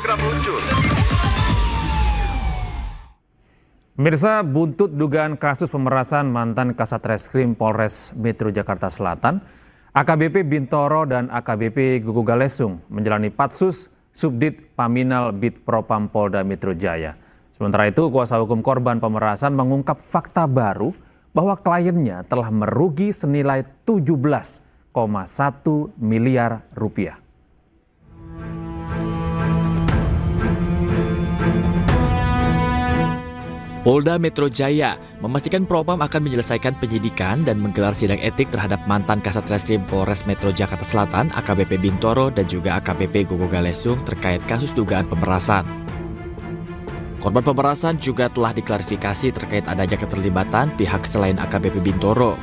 segera meluncur. Pemirsa, buntut dugaan kasus pemerasan mantan Kasat Reskrim Polres Metro Jakarta Selatan, AKBP Bintoro dan AKBP Gugu Galesung menjalani patsus Subdit Paminal Bid Propam Polda Metro Jaya. Sementara itu, kuasa hukum korban pemerasan mengungkap fakta baru bahwa kliennya telah merugi senilai 17,1 miliar rupiah. Polda Metro Jaya memastikan Propam akan menyelesaikan penyidikan dan menggelar sidang etik terhadap mantan Kasat Reskrim Polres Metro Jakarta Selatan AKBP Bintoro dan juga AKBP Gugu Galesung terkait kasus dugaan pemerasan. Korban pemerasan juga telah diklarifikasi terkait adanya keterlibatan pihak selain AKBP Bintoro.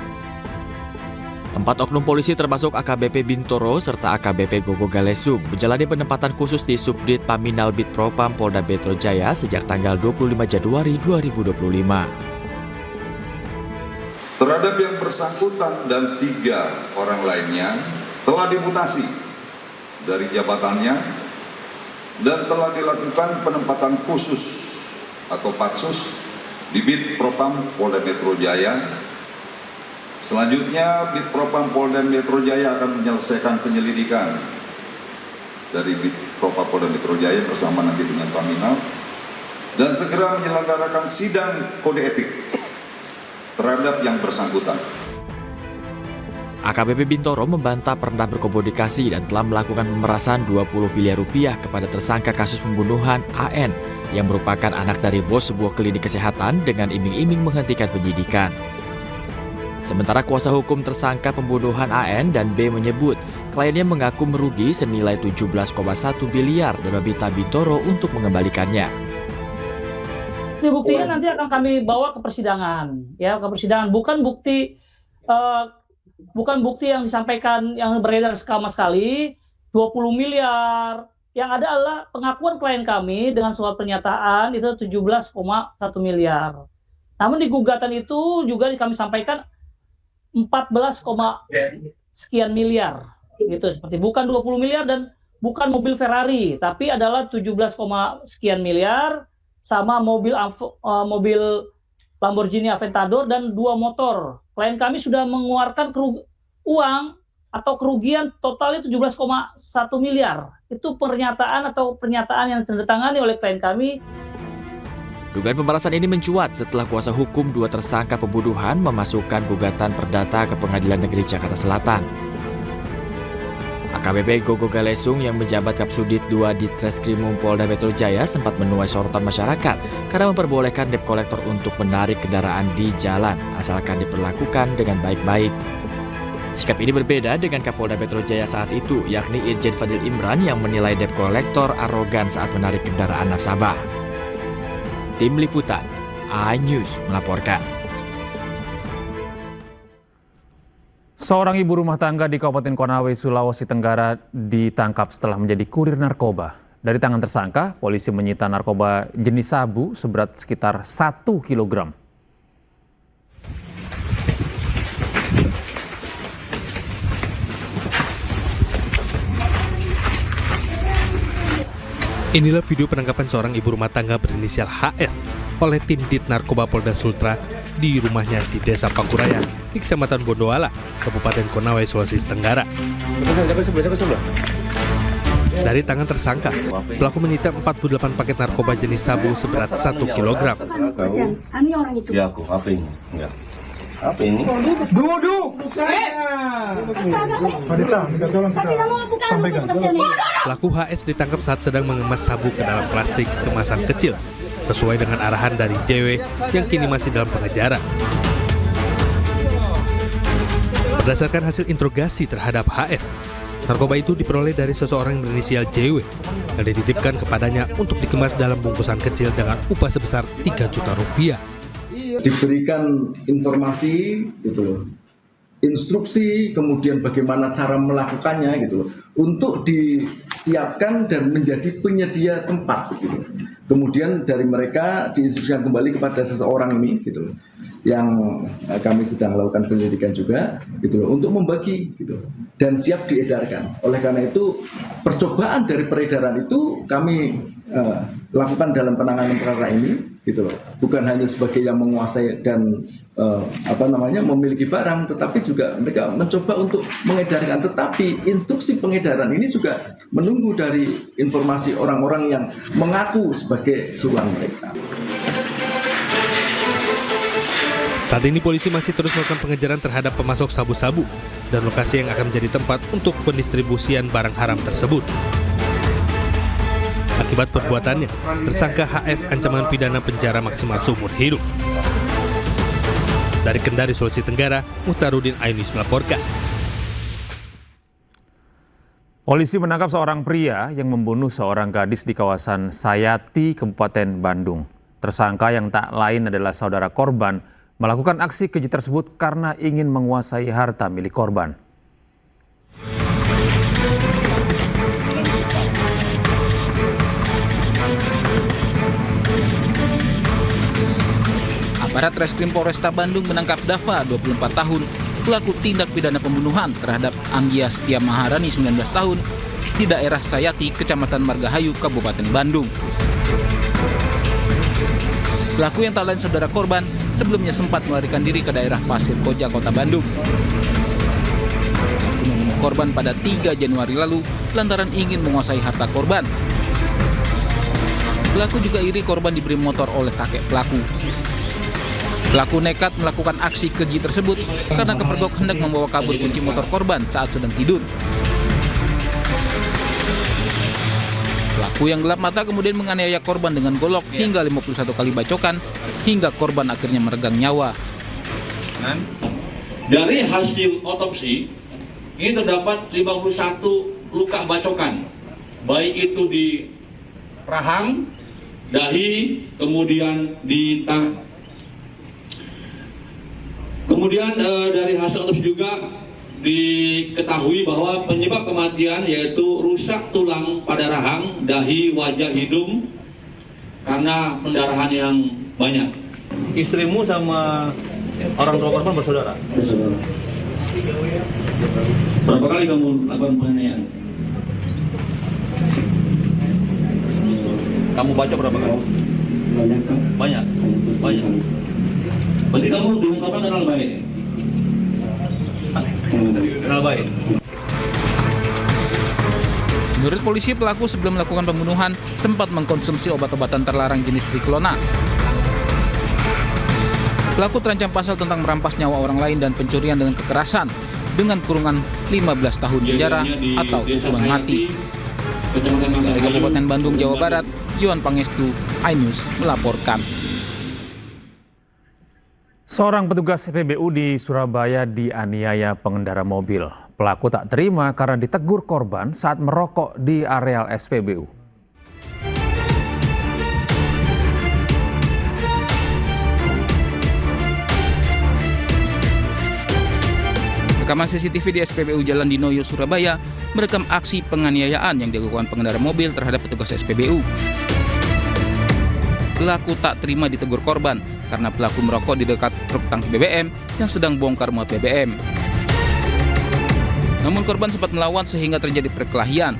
4 oknum polisi termasuk AKBP Bintoro serta AKBP Gugu Galesung menjalani penempatan khusus di Subdit Paminal Bid Propam Polda Metro Jaya sejak tanggal 25 Januari 2025. Terhadap yang bersangkutan dan 3 orang lainnya telah dimutasi dari jabatannya dan telah dilakukan penempatan khusus atau patsus di Bid Propam Polda Metro Jaya. Selanjutnya, Bid Propam Polda Metro Jaya akan menyelesaikan penyelidikan dari Bid Propam Polda Metro Jaya bersama nanti dengan Paminal dan segera menyelenggarakan sidang kode etik terhadap yang bersangkutan. AKBP Bintoro membantah pernah berkomunikasi dan telah melakukan pemerasan 20 miliar rupiah kepada tersangka kasus pembunuhan AN yang merupakan anak dari bos sebuah klinik kesehatan dengan iming-iming menghentikan penyidikan. Sementara kuasa hukum tersangka pembunuhan AN dan B menyebut kliennya mengaku merugi senilai 17,1 miliar dan meminta Bintoro untuk mengembalikannya. Buktinya nanti akan kami bawa ke persidangan, ya, ke persidangan. Bukan bukti yang disampaikan yang beredar sama sekali 20 miliar. Yang ada adalah pengakuan klien kami dengan surat pernyataan itu 17,1 miliar. Namun di gugatan itu juga kami sampaikan 14, sekian miliar gitu, seperti bukan 20 miliar dan bukan mobil Ferrari tapi adalah 17, sekian miliar sama mobil Lamborghini Aventador dan 2 motor. Klien kami sudah mengeluarkan uang atau kerugian totalnya 17,1 miliar. Itu pernyataan yang ditandatangani oleh klien kami. Dugaan pemerasan ini mencuat setelah kuasa hukum 2 tersangka pembunuhan memasukkan gugatan perdata ke Pengadilan Negeri Jakarta Selatan. AKBP Gugu Galesung yang menjabat Kapsudit 2 di Treskrimum Polda Metro Jaya sempat menuai sorotan masyarakat karena memperbolehkan debt collector untuk menarik kendaraan di jalan asalkan diperlakukan dengan baik-baik. Sikap ini berbeda dengan Kapolda Metro Jaya saat itu, yakni Irjen Fadil Imran yang menilai debt collector arogan saat menarik kendaraan nasabah. Tim Liputan, iNews melaporkan. Seorang ibu rumah tangga di Kabupaten Konawe, Sulawesi Tenggara ditangkap setelah menjadi kurir narkoba. Dari tangan tersangka, polisi menyita narkoba jenis sabu seberat sekitar 1 kilogram. Inilah video penangkapan seorang ibu rumah tangga berinisial HS oleh tim Dit Narkoba Polda Sultra di rumahnya di Desa Pakuraya di Kecamatan Bondoala, Kabupaten Konawe, Sulawesi Tenggara. Dari tangan tersangka, pelaku menyita 48 paket narkoba jenis sabu seberat 1 kilogram. Ya, aku apa ini? Enggak. Apa ini? Duduk. Pelaku HS ditangkap saat sedang mengemas sabu ke dalam plastik kemasan kecil, sesuai dengan arahan dari JW yang kini masih dalam pengejaran. Berdasarkan hasil interogasi terhadap HS, narkoba itu diperoleh dari seseorang yang berinisial JW dan dititipkan kepadanya untuk dikemas dalam bungkusan kecil dengan upah sebesar 3 juta rupiah. Diberikan informasi gitu loh, instruksi, kemudian bagaimana cara melakukannya gitu loh, untuk disiapkan dan menjadi penyedia tempat gitu. Kemudian dari mereka diinstruksikan kembali kepada seseorang ini gitu loh. yang kami sedang lakukan penyelidikan juga gitu loh, untuk membagi gitu dan siap diedarkan. Oleh karena itu percobaan dari peredaran itu kami lakukan dalam penanganan perkara ini gitu loh. Bukan hanya sebagai yang menguasai dan memiliki barang, tetapi juga mereka mencoba untuk mengedarkan. Tetapi instruksi pengedaran ini juga menunggu dari informasi orang-orang yang mengaku sebagai suruhan mereka. Saat ini polisi masih terus melakukan pengejaran terhadap pemasok sabu-sabu dan lokasi yang akan menjadi tempat untuk pendistribusian barang haram tersebut. Akibat perbuatannya, tersangka HS ancaman pidana penjara maksimal seumur hidup. Dari Kendari, Sulawesi Tenggara, Muhtarudin, iNews melaporkan. Polisi menangkap seorang pria yang membunuh seorang gadis di kawasan Sayati, Kabupaten Bandung. Tersangka yang tak lain adalah saudara korban melakukan aksi keji tersebut karena ingin menguasai harta milik korban. Aparat Reskrim Polresta Bandung menangkap Dava, 24 tahun, pelaku tindak pidana pembunuhan terhadap Anggia Setia Maharani, 19 tahun, di daerah Sayati, Kecamatan Margahayu, Kabupaten Bandung. Pelaku yang tak lain saudara korban sebelumnya sempat melarikan diri ke daerah Pasir Koja, Kota Bandung. Pelaku membunuh korban pada 3 Januari lalu lantaran ingin menguasai harta korban. Pelaku juga iri korban diberi motor oleh kakek pelaku. Pelaku nekat melakukan aksi keji tersebut karena kepergok hendak membawa kabur kunci motor korban saat sedang tidur. Pelaku yang gelap mata kemudian menganiaya korban dengan golok hingga 51 kali bacokan hingga korban akhirnya meregang nyawa. Dari hasil otopsi, ini terdapat 51 luka bacokan, baik itu di rahang, dahi, kemudian di tangan. Kemudian dari hasil otopsi juga diketahui bahwa penyebab kematian yaitu rusak tulang pada rahang, dahi, wajah, hidung karena pendarahan yang banyak. Istrimu sama orang tua korban bersaudara? Bersaudara. Berapa kali kamu lakukan penganiayaan? Kamu baca berapa kali? Banyak. Berarti kamu dengan korban kenal baik? Kenal baik. Menurut polisi, pelaku sebelum melakukan pembunuhan sempat mengkonsumsi obat-obatan terlarang jenis Riklona. Pelaku terancam pasal tentang merampas nyawa orang lain dan pencurian dengan kekerasan dengan kurungan 15 tahun penjara atau hukuman mati. Dari Kabupaten Bandung, Jawa Barat, Yohan Pangestu, iNews melaporkan. Seorang petugas SPBU di Surabaya dianiaya pengendara mobil. Pelaku tak terima karena ditegur korban saat merokok di areal SPBU. Rekaman CCTV di SPBU Jalan Dinoyo, Surabaya merekam aksi penganiayaan yang dilakukan pengendara mobil terhadap petugas SPBU. Pelaku tak terima ditegur korban karena pelaku merokok di dekat truk tangki BBM yang sedang bongkar muat BBM. Namun korban sempat melawan sehingga terjadi perkelahian.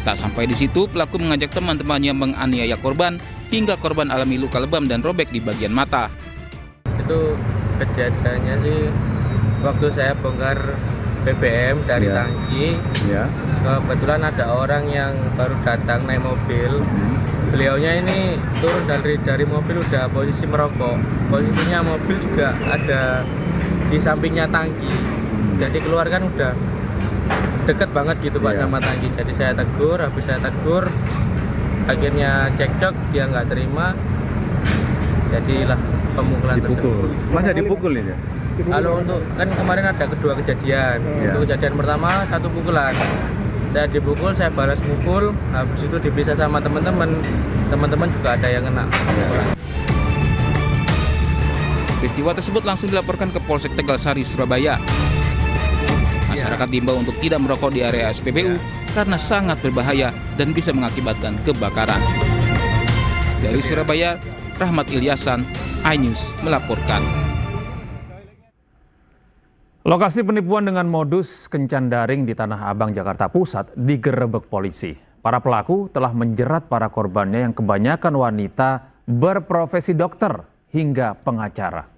Tak sampai di situ, pelaku mengajak teman-temannya menganiaya korban hingga korban alami luka lebam dan robek di bagian mata. Itu kejadiannya sih waktu saya bongkar BBM dari tangki. Kebetulan ada orang yang baru datang naik mobil. Beliaunya ini turun dari mobil udah posisi merokok. Posisinya mobil juga ada di sampingnya tangki. Jadi keluar kan udah deket banget gitu Pak sama tangki. Jadi saya tegur, habis saya tegur akhirnya cekcok, dia nggak terima. Jadilah pemukulan tersebut. Masa dipukul ini? Kalau untuk kan kemarin ada kedua kejadian. Untuk kejadian pertama 1 pukulan. Saya dipukul, saya balas pukul, habis itu dipisah sama teman-teman. Teman-teman juga ada yang kena. Peristiwa tersebut langsung dilaporkan ke Polsek Tegal Sari, Surabaya. Masyarakat diimbau untuk tidak merokok di area SPBU karena sangat berbahaya dan bisa mengakibatkan kebakaran. Dari Surabaya, Rahmat Ilyasan, iNews melaporkan. Lokasi penipuan dengan modus kencan daring di Tanah Abang, Jakarta Pusat digerebek polisi. Para pelaku telah menjerat para korbannya yang kebanyakan wanita berprofesi dokter hingga pengacara.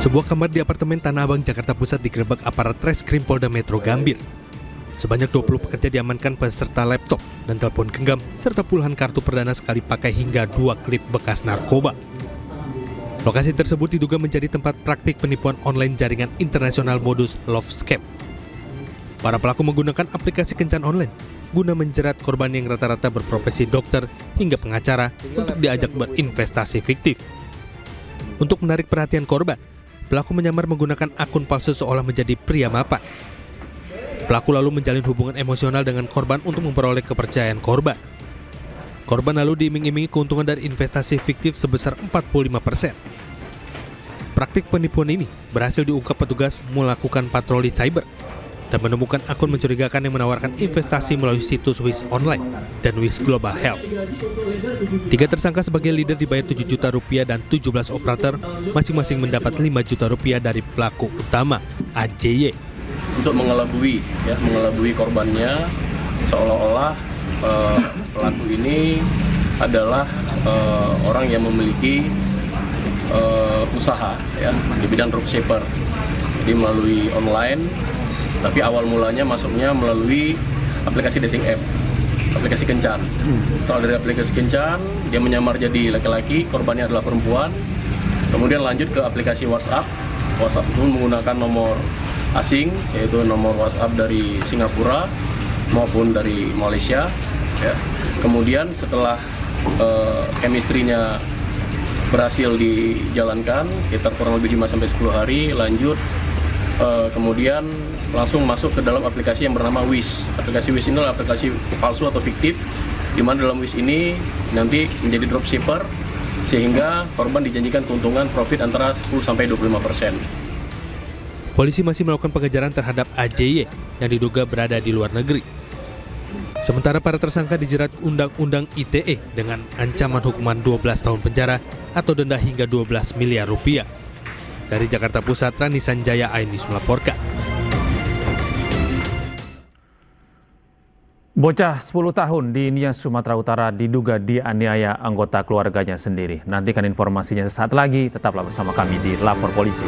Sebuah kamar di apartemen Tanah Abang, Jakarta Pusat digerebek aparat Reskrim Polda Metro Gambir. Sebanyak 20 pekerja diamankan beserta laptop dan telepon genggam serta puluhan kartu perdana sekali pakai hingga 2 klip bekas narkoba. Lokasi tersebut diduga menjadi tempat praktik penipuan online jaringan internasional modus love scam. Para pelaku menggunakan aplikasi kencan online guna menjerat korban yang rata-rata berprofesi dokter hingga pengacara untuk diajak berinvestasi fiktif. Untuk menarik perhatian korban, pelaku menyamar menggunakan akun palsu seolah menjadi pria mapan. Pelaku lalu menjalin hubungan emosional dengan korban untuk memperoleh kepercayaan korban. Korban lalu diiming-imingi keuntungan dari investasi fiktif sebesar 45%. Praktik penipuan ini berhasil diungkap petugas melakukan patroli cyber dan menemukan akun mencurigakan yang menawarkan investasi melalui situs Wish Online dan Wish Global Health. 3 tersangka sebagai leader dibayar 7 juta rupiah dan 17 operator masing-masing mendapat 5 juta rupiah dari pelaku utama, AJY. Untuk mengelabui korbannya seolah-olah pelaku ini adalah orang yang memiliki usaha ya di bidang dropshipper. Jadi melalui online, tapi awal mulanya masuknya melalui aplikasi dating app, aplikasi kencan. Kalau dari aplikasi kencan, dia menyamar jadi laki-laki, korbannya adalah perempuan. Kemudian lanjut ke aplikasi WhatsApp. WhatsApp pun menggunakan nomor asing, yaitu nomor WhatsApp dari Singapura maupun dari Malaysia. Ya. Kemudian setelah chemistry-nya berhasil dijalankan, sekitar kurang lebih 5-10 hari, lanjut kemudian langsung masuk ke dalam aplikasi yang bernama Wish. Aplikasi Wish ini adalah aplikasi palsu atau fiktif, di mana dalam Wish ini nanti menjadi dropshipper, sehingga korban dijanjikan keuntungan profit antara 10-25%. Polisi masih melakukan pengejaran terhadap AJY yang diduga berada di luar negeri. Sementara para tersangka dijerat Undang-Undang ITE dengan ancaman hukuman 12 tahun penjara atau denda hingga 12 miliar rupiah. Dari Jakarta Pusat, Rani Sanjaya, iNews melaporkan. Bocah 10 tahun di Nias, Sumatera Utara diduga dianiaya anggota keluarganya sendiri. Nantikan informasinya sesaat lagi, tetaplah bersama kami di Lapor Polisi.